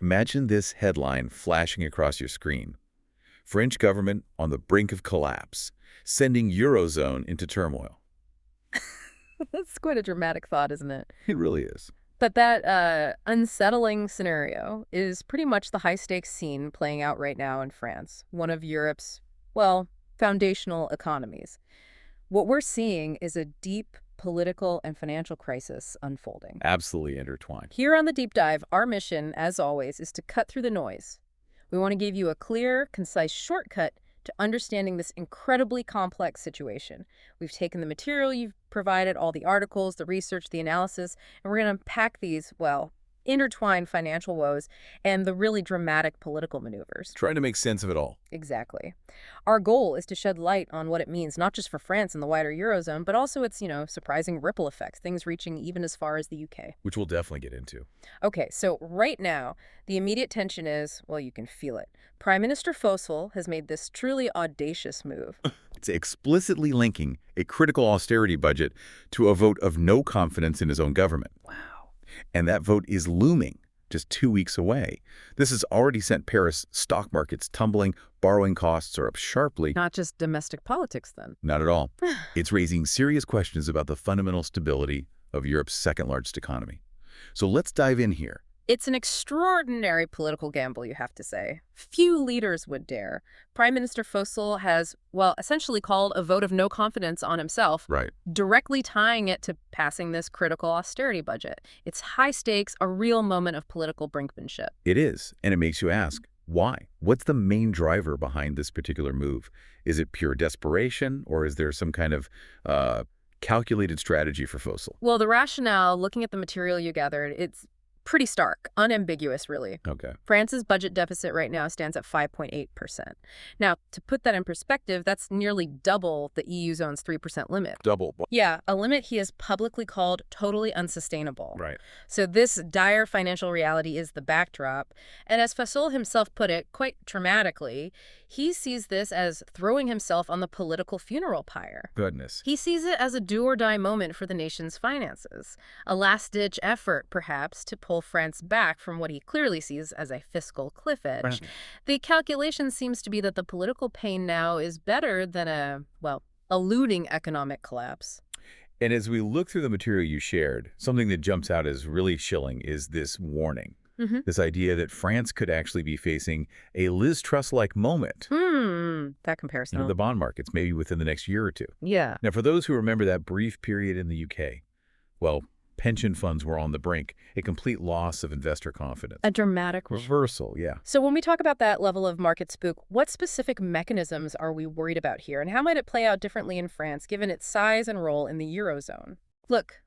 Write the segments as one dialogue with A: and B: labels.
A: Imagine this headline flashing across your screen. French government on the brink of collapse, sending Eurozone into turmoil.
B: That's quite a dramatic thought, isn't it?
A: It really is.
B: But that unsettling scenario is pretty much the high-stakes scene playing out right now in France, one of Europe's, well, foundational economies. What we're seeing is a deep political and financial crisis unfolding.
A: Absolutely intertwined.
B: Here on the Deep Dive, our mission, as always, is to cut through the noise. We want to give you a clear, concise shortcut to understanding this incredibly complex situation. We've taken the material you've provided, all the articles, the research, the analysis, and we're going to unpack these, well, intertwined financial woes and the really dramatic political maneuvers.
A: Trying to make sense of it all.
B: Exactly. Our goal is to shed light on what it means, not just for France and the wider Eurozone, but also its, surprising ripple effects, things reaching even as far as the UK.
A: Which we'll definitely get into.
B: Okay, so right now, the immediate tension is, well, you can feel it. Prime Minister Fosul has made this truly audacious move.
A: It's explicitly linking a critical austerity budget to a vote of no confidence in his own government.
B: Wow.
A: And that vote is looming just 2 weeks away. This has already sent Paris stock markets tumbling, borrowing costs are up sharply.
B: Not just domestic politics, then.
A: Not at all. It's raising serious questions about the fundamental stability of Europe's second-largest economy. So let's dive in here.
B: It's an extraordinary political gamble, you have to say. Few leaders would dare. Prime Minister Fosul has, well, essentially called a vote of no confidence on himself,
A: Right.
B: directly tying it to passing this critical austerity budget. It's high stakes, a real moment of political brinkmanship.
A: It is, and it makes you ask, why? What's the main driver behind this particular move? Is it pure desperation, or is there some kind of calculated strategy for Fosul?
B: Well, the rationale, looking at the material you gathered, it's pretty stark, unambiguous, really.
A: Okay.
B: France's budget deficit right now stands at 5.8%. Now, to put that in perspective, that's nearly double the EU zone's 3% limit.
A: Double.
B: Yeah, a limit he has publicly called totally unsustainable.
A: Right.
B: So this dire financial reality is the backdrop. And as Fosul himself put it, quite dramatically, he sees this as throwing himself on the political funeral pyre.
A: Goodness.
B: He sees it as a do-or-die moment for the nation's finances, a last-ditch effort, perhaps, to pull France back from what he clearly sees as a fiscal cliff edge.
A: Right.
B: The calculation seems to be that the political pain now is better than a looming economic collapse.
A: And as we look through the material you shared, something that jumps out as really chilling is this warning. This idea that France could actually be facing a Liz Truss-like moment.
B: That comparison.
A: In the bond markets, maybe within the next year or two.
B: Yeah.
A: Now, for those who remember that brief period in the UK, well, pension funds were on the brink, a complete loss of investor confidence.
B: A dramatic
A: reversal, yeah.
B: So when we talk about that level of market spook, what specific mechanisms are we worried about here? And how might it play out differently in France, given its size and role in the Eurozone? Look,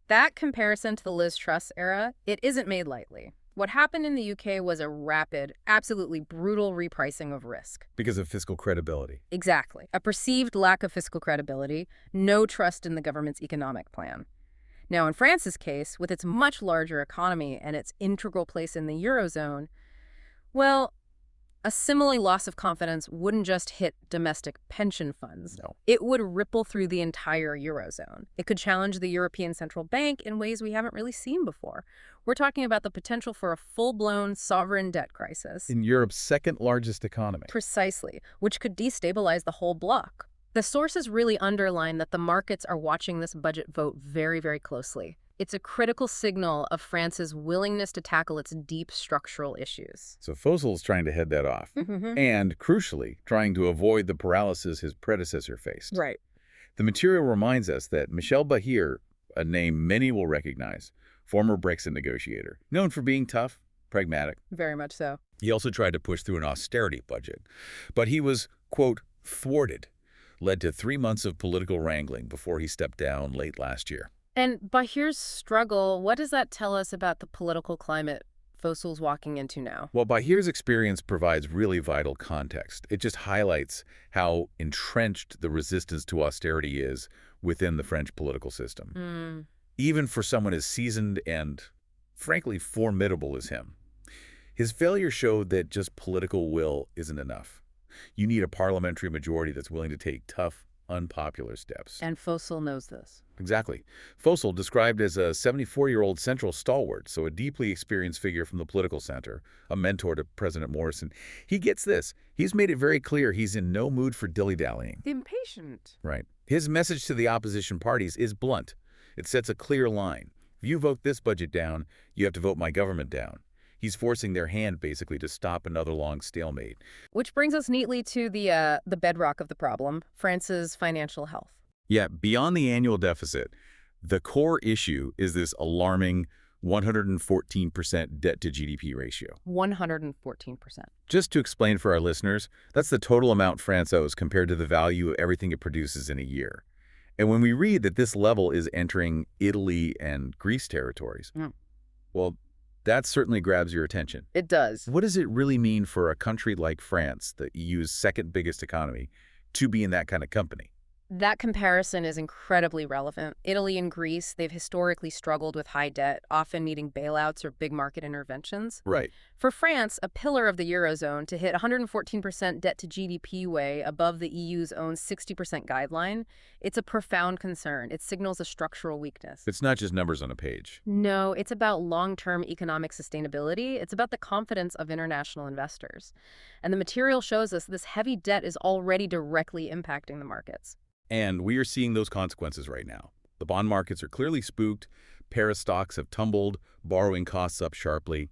B: that comparison to the Liz Truss era, it isn't made lightly. What happened in the UK was a rapid, absolutely brutal repricing of risk.
A: Because of fiscal credibility.
B: Exactly. A perceived lack of fiscal credibility, no trust in the government's economic plan. Now, in France's case, with its much larger economy and its integral place in the Eurozone, well, a similar loss of confidence wouldn't just hit domestic pension funds.
A: No.
B: It would ripple through the entire Eurozone. It could challenge the European Central Bank in ways we haven't really seen before. We're talking about the potential for a full-blown sovereign debt crisis.
A: In Europe's second largest economy.
B: Precisely, which could destabilize the whole bloc. The sources really underline that the markets are watching this budget vote very, very closely. It's a critical signal of France's willingness to tackle its deep structural issues.
A: So Fosul's trying to head that off. And, crucially, trying to avoid the paralysis his predecessor faced.
B: Right.
A: The material reminds us that Michel Barnier, a name many will recognize, former Brexit negotiator, known for being tough, pragmatic.
B: Very much so.
A: He also tried to push through an austerity budget. But he was, quote, thwarted, led to 3 months of political wrangling before he stepped down late last year.
B: And Bahir's struggle, what does that tell us about the political climate Fosul's walking into now?
A: Well, Bahir's experience provides really vital context. It just highlights how entrenched the resistance to austerity is within the French political system. Even for someone as seasoned and, frankly, formidable as him. His failure showed that just political will isn't enough. You need a parliamentary majority that's willing to take tough, unpopular steps.
B: And Fosul knows this.
A: Exactly. Fosul, described as a 74-year-old central stalwart, so a deeply experienced figure from the political center, a mentor to President Morrison, he gets this. He's made it very clear he's in no mood for dilly-dallying.
B: Impatient.
A: Right. His message to the opposition parties is blunt. It sets a clear line. If you vote this budget down, you have to vote my government down. He's forcing their hand, basically, to stop another long stalemate.
B: Which brings us neatly to the bedrock of the problem, France's financial health.
A: Yeah, beyond the annual deficit, the core issue is this alarming 114% debt-to-GDP ratio.
B: 114%.
A: Just to explain for our listeners, that's the total amount France owes compared to the value of everything it produces in a year. And when we read that this level is entering Italy and Greece territories, well, that certainly grabs your attention.
B: It does.
A: What does it really mean for a country like France, the EU's second biggest economy, to be in that kind of company?
B: That comparison is incredibly relevant. Italy and Greece, they've historically struggled with high debt, often needing bailouts or big market interventions.
A: Right.
B: For France, a pillar of the Eurozone, to hit 114% debt to GDP way above the EU's own 60% guideline, it's a profound concern. It signals a structural weakness.
A: It's not just numbers on a page.
B: No, it's about long-term economic sustainability. It's about the confidence of international investors. And the material shows us this heavy debt is already directly impacting the markets.
A: And we are seeing those consequences right now. The bond markets are clearly spooked. Paris stocks have tumbled, borrowing costs up sharply.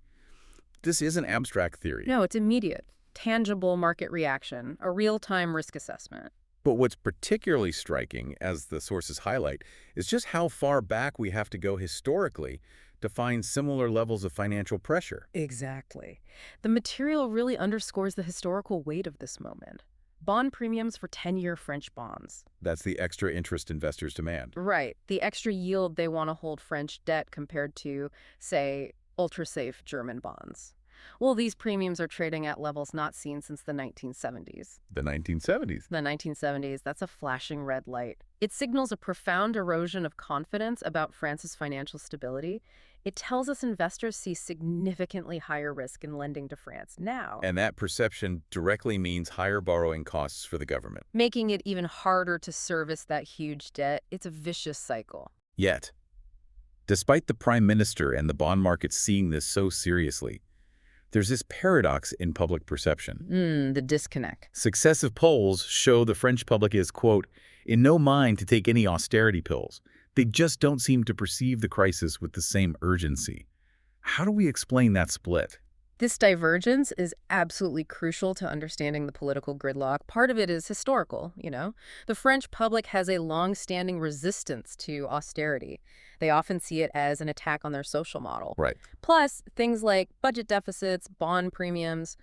A: This isn't abstract theory.
B: No, it's immediate, tangible market reaction, a real-time risk assessment.
A: But what's particularly striking, as the sources highlight, is just how far back we have to go historically to find similar levels of financial pressure.
B: Exactly. The material really underscores the historical weight of this moment. Bond premiums for 10-year French bonds.
A: That's the extra interest investors demand.
B: Right. The extra yield they want to hold French debt compared to, say, ultra-safe German bonds. Well, these premiums are trading at levels not seen since the 1970s.
A: The 1970s.
B: The 1970s, that's a flashing red light. It signals a profound erosion of confidence about France's financial stability. It tells us investors see significantly higher risk in lending to France now.
A: And that perception directly means higher borrowing costs for the government.
B: Making it even harder to service that huge debt. It's a vicious cycle.
A: Yet, despite the Prime Minister and the bond market seeing this so seriously, there's this paradox in public perception.
B: The disconnect.
A: Successive polls show the French public is, quote, in no mind to take any austerity pills. They just don't seem to perceive the crisis with the same urgency. How do we explain that split?
B: This divergence is absolutely crucial to understanding the political gridlock. Part of it is historical, you know. The French public has a long-standing resistance to austerity. They often see it as an attack on their social model.
A: Right.
B: Plus, things like budget deficits, bond premiums,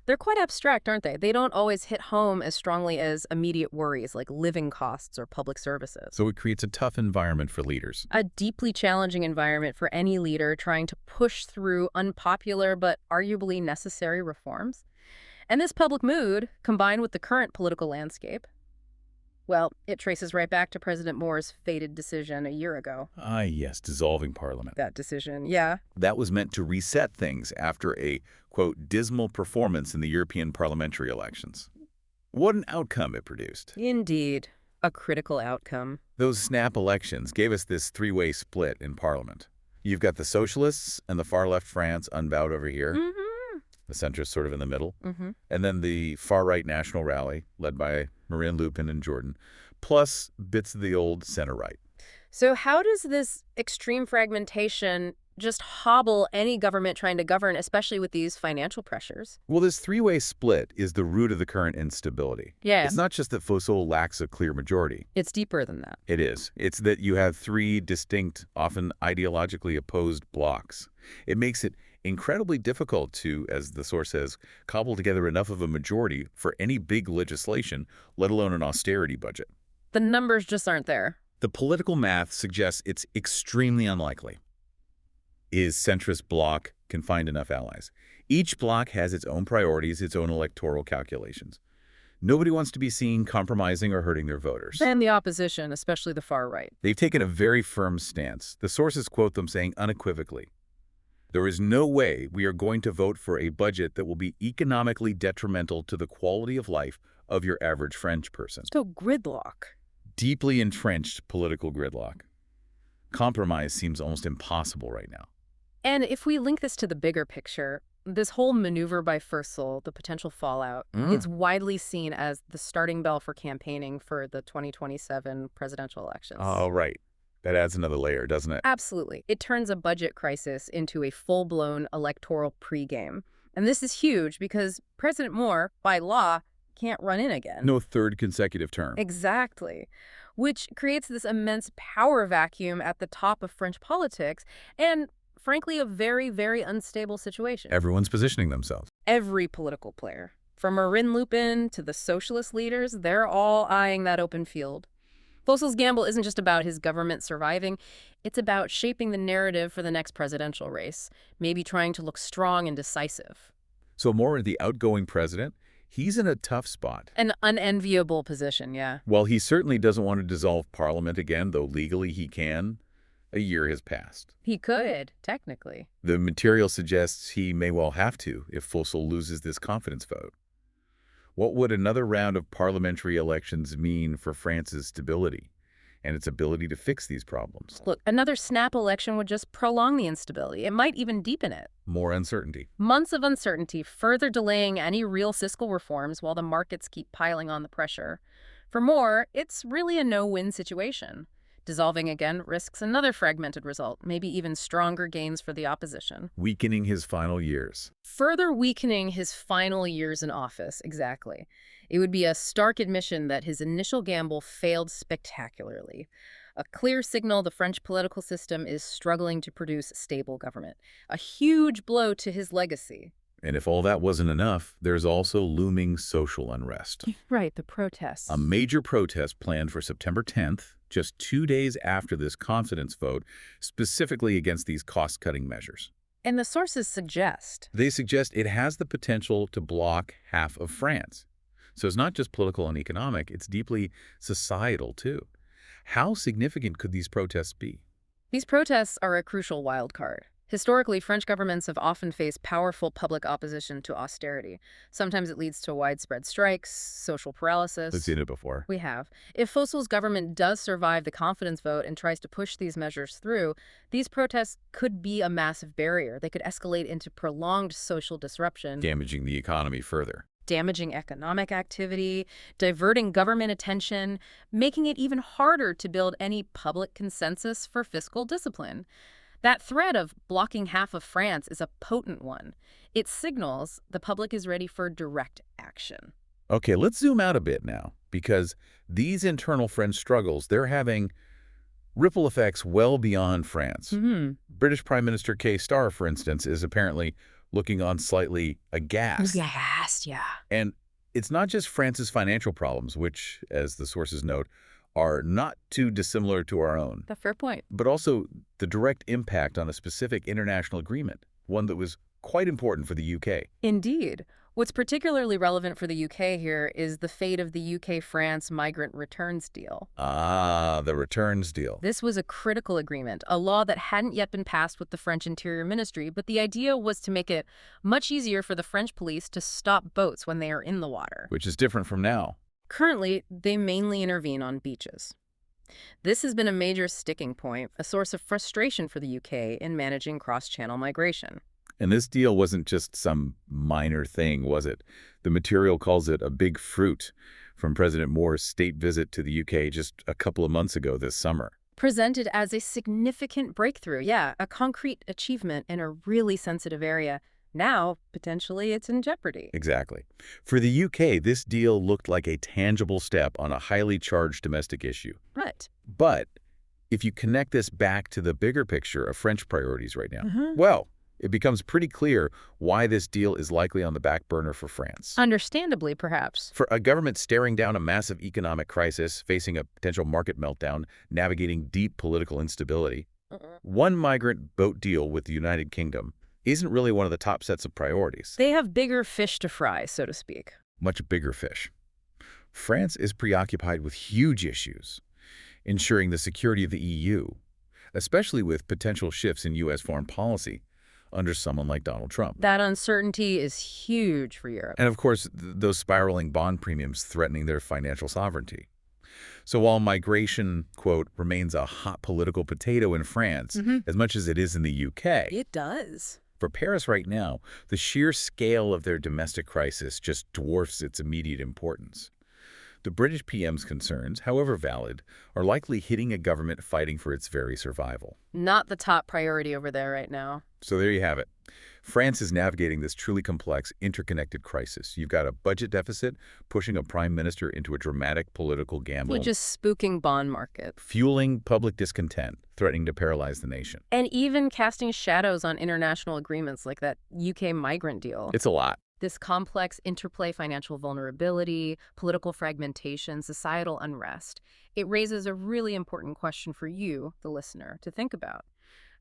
B: they're quite abstract, aren't they? They don't always hit home as strongly as immediate worries like living costs or public services.
A: So it creates a tough environment for leaders.
B: A deeply challenging environment for any leader trying to push through unpopular but arguably necessary reforms. And this public mood, combined with the current political landscape, well, it traces right back to President Moore's fated decision a year ago.
A: Ah, yes, dissolving Parliament.
B: That decision, yeah.
A: That was meant to reset things after a, quote, dismal performance in the European parliamentary elections. What an outcome it produced.
B: Indeed, a critical outcome.
A: Those snap elections gave us this three-way split in Parliament. You've got the socialists and the far-left France unbowed over here. The centrists sort of in the middle. And then the far-right National Rally, led by Marine Le Pen and Jordan, plus bits of the old center-right.
B: So how does this extreme fragmentation just hobble any government trying to govern, especially with these financial pressures?
A: Well, this three-way split is the root of the current instability.
B: Yeah.
A: It's not just that Fosul lacks a clear majority.
B: It's deeper than that.
A: It is. It's that you have three distinct, often ideologically opposed blocs. It makes it incredibly difficult to, as the source says, cobble together enough of a majority for any big legislation, let alone an austerity budget.
B: The numbers just aren't there.
A: The political math suggests it's extremely unlikely. Is centrist bloc can find enough allies? Each bloc has its own priorities, its own electoral calculations. Nobody wants to be seen compromising or hurting their voters.
B: And the opposition, especially the far right.
A: They've taken a very firm stance. The sources quote them saying unequivocally, There is no way we are going to vote for a budget that will be economically detrimental to the quality of life of your average French person.
B: So gridlock.
A: Deeply entrenched political gridlock. Compromise seems almost impossible right now.
B: And if we link this to the bigger picture, this whole maneuver by Fosul, the potential fallout, it's widely seen as the starting bell for campaigning for the 2027 presidential elections.
A: Oh, right. That adds another layer, doesn't it?
B: Absolutely. It turns a budget crisis into a full-blown electoral pregame. And this is huge because President Moore, by law, can't run in again.
A: No third consecutive term.
B: Exactly. Which creates this immense power vacuum at the top of French politics and, frankly, a very, very unstable situation.
A: Everyone's positioning themselves.
B: Every political player, from Marine Le Pen to the socialist leaders, they're all eyeing that open field. Fosul's gamble isn't just about his government surviving. It's about shaping the narrative for the next presidential race, maybe trying to look strong and decisive.
A: So Moore, the outgoing president, he's in a tough spot.
B: An unenviable position, yeah.
A: While he certainly doesn't want to dissolve Parliament again, though legally he can, a year has passed.
B: He could, technically.
A: The material suggests he may well have to if Fosul loses this confidence vote. What would another round of parliamentary elections mean for France's stability and its ability to fix these problems?
B: Look, another snap election would just prolong the instability. It might even deepen it.
A: More uncertainty.
B: Months of uncertainty, further delaying any real fiscal reforms while the markets keep piling on the pressure. For Moore, it's really a no-win situation. Dissolving again risks another fragmented result, maybe even stronger gains for the opposition.
A: Weakening his final years.
B: Further weakening his final years in office, exactly. It would be a stark admission that his initial gamble failed spectacularly. A clear signal the French political system is struggling to produce stable government. A huge blow to his legacy.
A: And if all that wasn't enough, there's also looming social unrest.
B: Right, the protests.
A: A major protest planned for September 10th, just 2 days after this confidence vote, specifically against these cost-cutting measures.
B: And the sources suggest
A: They suggest it has the potential to block half of France. So it's not just political and economic, it's deeply societal too. How significant could these protests be?
B: these protests are a crucial wild card. Historically, French governments have often faced powerful public opposition to austerity. Sometimes it leads to widespread strikes, social paralysis.
A: We've seen it before.
B: We have. If Fosul's government does survive the confidence vote and tries to push these measures through, these protests could be a massive barrier. They could escalate into prolonged social disruption,
A: Damaging the economy further.
B: damaging economic activity, diverting government attention, making it even harder to build any public consensus for fiscal discipline. That threat of blocking half of France is a potent one. It signals the public is ready for direct action.
A: Okay, let's zoom out a bit now, because these internal French struggles, they're having ripple effects well beyond France. British Prime Minister Keir Starmer, for instance, is apparently looking on slightly aghast.
B: Aghast, yeah.
A: And it's not just France's financial problems, which, as the sources note, are not too dissimilar to our own,
B: The fair point.
A: but also the direct impact on a specific international agreement, one that was quite important for the UK.
B: Indeed. What's particularly relevant for the UK here is the fate of the UK-France migrant returns deal.
A: Ah, the returns deal.
B: This was a critical agreement, a law that hadn't yet been passed with the French Interior Ministry, but the idea was to make it much easier for the French police to stop boats when they are in the water.
A: Which is different from now.
B: Currently, they mainly intervene on beaches. This has been a major sticking point, a source of frustration for the UK in managing cross-channel migration.
A: And this deal wasn't just some minor thing, was it? The material calls it a big fruit from President Moore's state visit to the UK just a couple of months ago this summer.
B: Presented as a significant breakthrough, yeah, a concrete achievement in a really sensitive area. Now, potentially, it's in jeopardy.
A: Exactly. For the UK, this deal looked like a tangible step on a highly charged domestic issue.
B: Right.
A: But if you connect this back to the bigger picture of French priorities right now, well, it becomes pretty clear why this deal is likely on the back burner for France.
B: Understandably, perhaps.
A: For a government staring down a massive economic crisis, facing a potential market meltdown, navigating deep political instability, one migrant boat deal with the United Kingdom isn't really one of the top sets of priorities.
B: They have bigger fish to fry, so to speak.
A: Much bigger fish. France is preoccupied with huge issues, ensuring the security of the EU, especially with potential shifts in U.S. foreign policy, under someone like Donald Trump.
B: That uncertainty is huge for Europe.
A: And of course, those spiraling bond premiums threatening their financial sovereignty. So while migration, quote, remains a hot political potato in France, as much as it is in the UK,
B: It does.
A: for Paris right now, the sheer scale of their domestic crisis just dwarfs its immediate importance. The British PM's concerns, however valid, are likely hitting a government fighting for its very survival.
B: Not the top priority over there right now.
A: So there you have it. France is navigating this truly complex, interconnected crisis. You've got a budget deficit pushing a prime minister into a dramatic political gamble,
B: Which is spooking bond markets.
A: fueling public discontent, threatening to paralyze the nation.
B: And even casting shadows on international agreements like that UK migrant deal.
A: It's a lot.
B: This complex interplay, financial vulnerability, political fragmentation, societal unrest, it raises a really important question for you, the listener, to think about.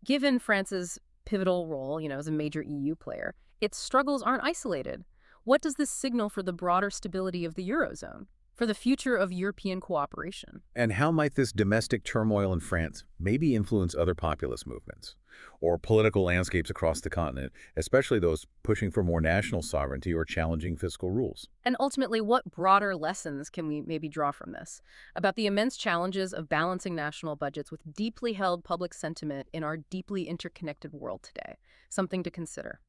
B: Given France's pivotal role, as a major EU player, its struggles aren't isolated. What does this signal for the broader stability of the Eurozone, for the future of European cooperation?
A: And how might this domestic turmoil in France maybe influence other populist movements or political landscapes across the continent, especially those pushing for more national sovereignty or challenging fiscal rules?
B: And ultimately, what broader lessons can we maybe draw from this about the immense challenges of balancing national budgets with deeply held public sentiment in our deeply interconnected world today? Something to consider.